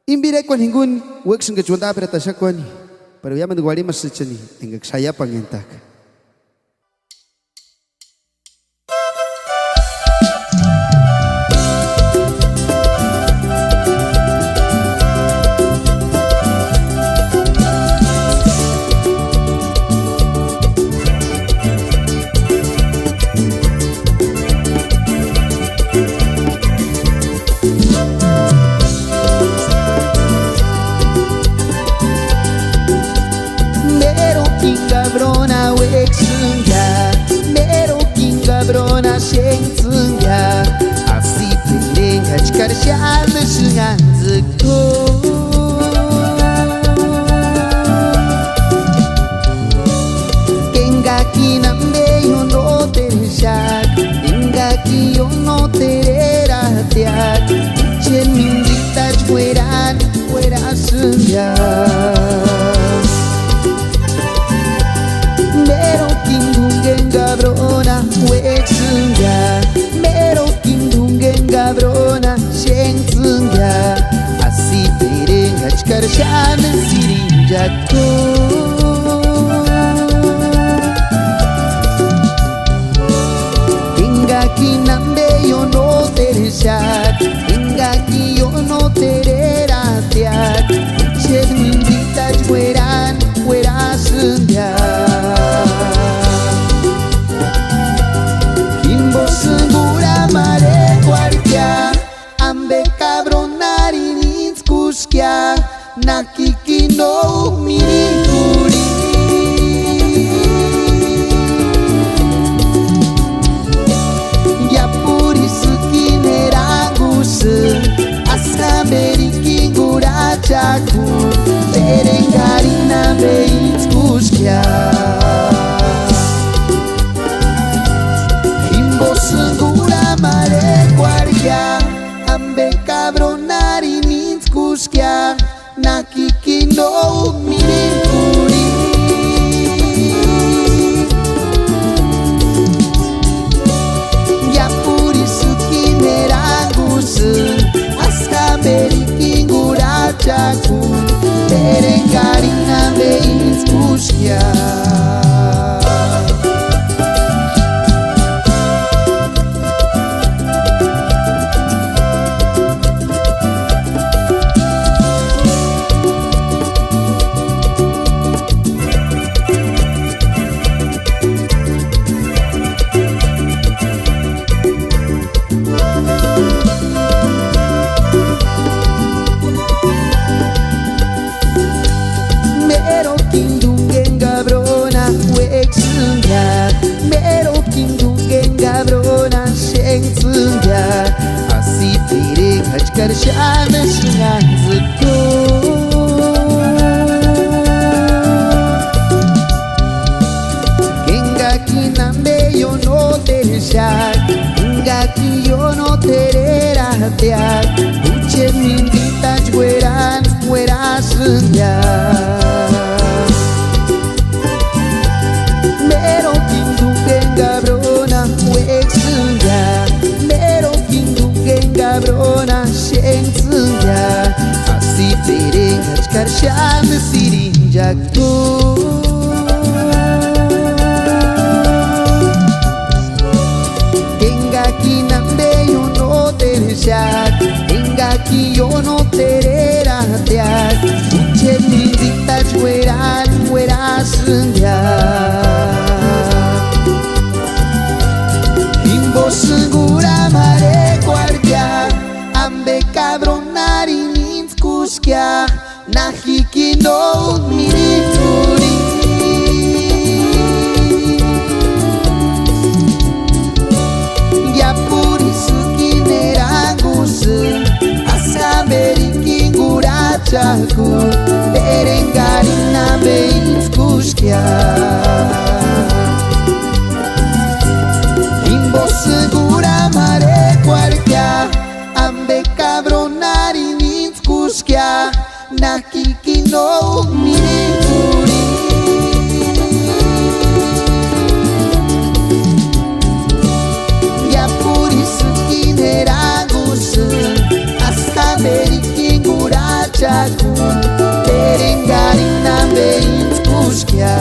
Imbire con ningún works que chunda pero tashakwani. Pero ya me guardi mas chani en que saya pangentak. Cabrona wexunga, mero king cabrona shengzunga, asi tenga chkarshal shunganzuko. Kengaki nambe yo no tershak, kengaki yo no tereratiak, chemindita fueran sunga. Mero kindungen gabrona wexunga, mero kindungen gabrona shengzunga, asi perenga chkarshan sirinjako. Engaki nambe yo no tershak, engaki yo no tereratiak, chedmindita fueran sunga. Segura mare guardia, ambe cabronari ninskuskia, nakiki no mirikuri. Yapuri sukineragusu, asamberi kingura chaku, terengari nambe ninskuskia. Segura mare guardia, ambe cabronari ninskuskia, nakiki no mirikuri. Yapuri sukineragusu, asamberi kingura chaku, terengari nambe ninskuskia. Mero kindungen gabrona wexunga, mero kindungen gabrona shengzunga, asi tere kachkarshan shunganzuko. Engaki nambe yo no tershak, engaki yo no tereratiak, uche mindita jueran sunga. Mero kindungen gabrona wexunga, mero kindungen gabrona shengzunga, asi terenga chkarshan sirinjako. Engaki nambe yo no tershak, engaki yo no tereratiak, uche mindita jueran sunga. Segura mare guardia, ambe cabronari ninskuskia, nakiki no mirikuri. Yapuri sukineragusu, asamberi kingura chaku, terengari nambe ninskuskia. Segura mare guardia, ambe cabronari ninskuskia, nakiki no mirikuri. Yapuri sukineragusu, asamberi kingura chaku Terengarin nambe inskuskia